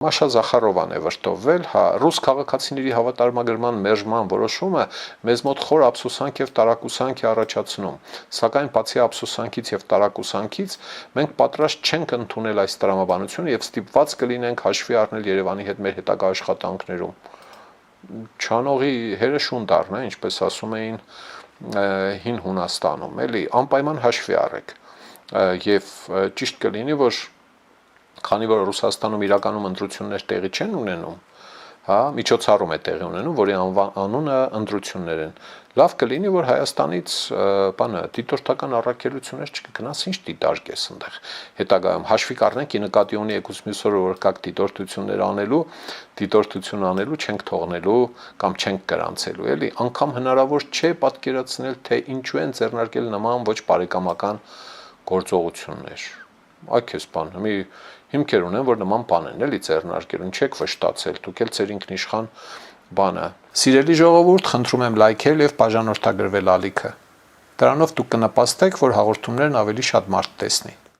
Մաշա Զախարովան է վրտովվել, ռուս քաղաքացիների հավատարմագրման մերժման որոշումը մեզ մոտ խոր ափսոսանք եւ տարակուսանք է առաջացնում, սակայն բացի ափսոսանքից եւ տարակուսանքից մենք պատրաստ չենք ընդունել այս տրամաբանությունը եւ ստիպված կլինենք հաշվի առնել Երևանի հետ մեր հետագա աշխատանքներում։ Չանողի հերը շուն դառնա, ինչպես ասում էին հին Հունաստանում, էլի, անպայման հաշվի առեք եւ ճիշտ կլինի, որ քանի որ Ռուսաստանում իրականում ընտրություններ տեղի չեն ունենում, միջոցառում է տեղի ունենում, որի անունը ընտրություններ են։ Լավ կլինի, որ Հայաստանից դիտորդական առաքելություններ չկգնաս, ինչ դիտարկես այնտեղ։ Հետագայում հաշվի կառնենք, ի նկատի ունի եկուս մյուս օրը որ կակ դիտորդություն անելու չենք թողնելու կամ չենք գրանցելու, էլի, անգամ հնարավոր չէ պատկերացնել, թե ինչու են ձեռնարկել նման ոչ բարեկամական գործողություններ։ Այ քեզ բան, մի հիմքեր ունեն, որ նման բան են էլի ձեռնարկել, չեք վշտացել, դուք էլ ձեր ինքնիշխան բանը։ Սիրելի ժողովուրդ, խնդրում եմ լայքել եւ բաժանորդագրվել ալիքը։ Դրանով դուք կնպաստեք, որ հաղորդումներն ավելի շատ մարդ տեսնի։